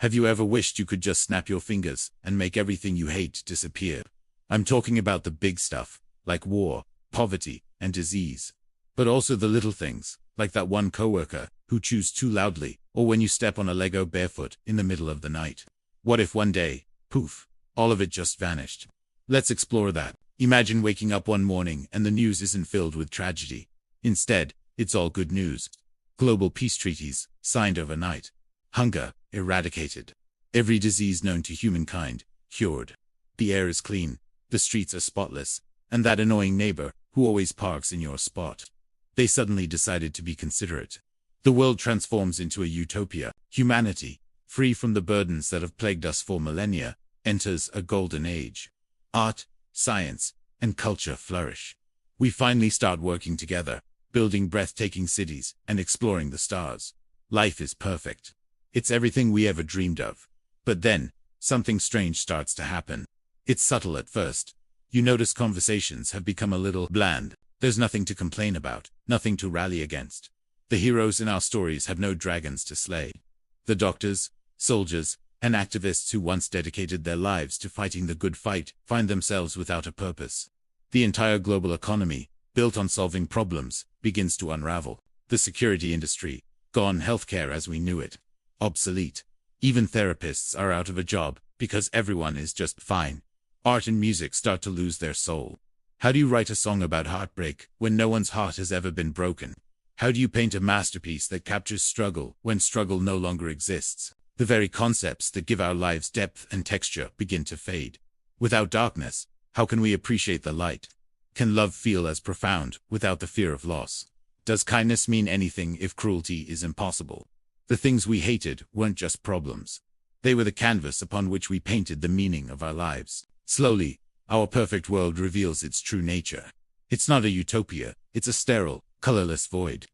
Have you ever wished you could just snap your fingers and make everything you hate disappear? I'm talking about the big stuff, like war, poverty, and disease. But also the little things, like that one coworker who chews too loudly, or when you step on a Lego barefoot in the middle of the night. What if one day, poof, all of it just vanished? Let's explore that. Imagine waking up one morning and the news isn't filled with tragedy. Instead, it's all good news. Global peace treaties, signed overnight. Hunger, eradicated. Every disease known to humankind, cured. The air is clean, the streets are spotless, and that annoying neighbor who always parks in your spot. They suddenly decided to be considerate. The world transforms into a utopia. Humanity, free from the burdens that have plagued us for millennia, enters a golden age. Art, science, and culture flourish. We finally start working together, building breathtaking cities and exploring the stars. Life is perfect. It's everything we ever dreamed of. But then, something strange starts to happen. It's subtle at first. You notice conversations have become a little bland. There's nothing to complain about, nothing to rally against. The heroes in our stories have no dragons to slay. The doctors, soldiers, and activists who once dedicated their lives to fighting the good fight find themselves without a purpose. The entire global economy, built on solving problems, begins to unravel. The security industry, gone. Healthcare as we knew it, obsolete. Even therapists are out of a job because everyone is just fine. Art and music start to lose their soul. How do you write a song about heartbreak when no one's heart has ever been broken? How do you paint a masterpiece that captures struggle when struggle no longer exists? The very concepts that give our lives depth and texture begin to fade. Without darkness, how can we appreciate the light? Can love feel as profound without the fear of loss? Does kindness mean anything if cruelty is impossible? The things we hated weren't just problems. They were the canvas upon which we painted the meaning of our lives. Slowly, our perfect world reveals its true nature. It's not a utopia, it's a sterile, colorless void.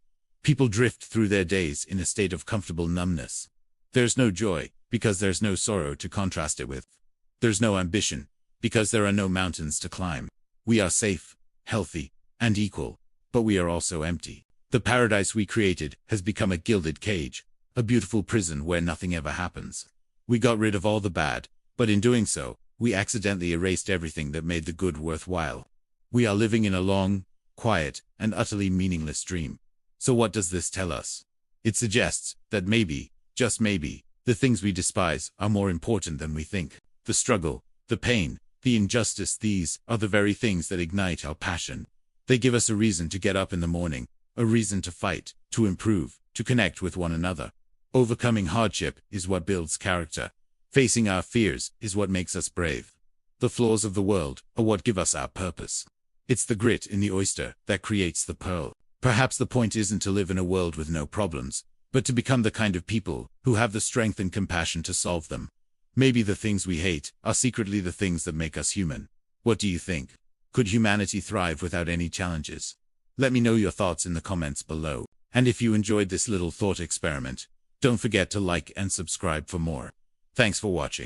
People drift through their days in a state of comfortable numbness. There's no joy, because there's no sorrow to contrast it with. There's no ambition, because there are no mountains to climb. We are safe, healthy, and equal, but we are also empty. The paradise we created has become a gilded cage, a beautiful prison where nothing ever happens. We got rid of all the bad, but in doing so, we accidentally erased everything that made the good worthwhile. We are living in a long, quiet, and utterly meaningless dream. So what does this tell us? It suggests that maybe, just maybe, the things we despise are more important than we think. The struggle, the pain, the injustice, these are the very things that ignite our passion. They give us a reason to get up in the morning, a reason to fight, to improve, to connect with one another. Overcoming hardship is what builds character. Facing our fears is what makes us brave. The flaws of the world are what give us our purpose. It's the grit in the oyster that creates the pearl. Perhaps the point isn't to live in a world with no problems, but to become the kind of people who have the strength and compassion to solve them. Maybe the things we hate are secretly the things that make us human. What do you think? Could humanity thrive without any challenges? Let me know your thoughts in the comments below. And if you enjoyed this little thought experiment, don't forget to like and subscribe for more. Thanks for watching.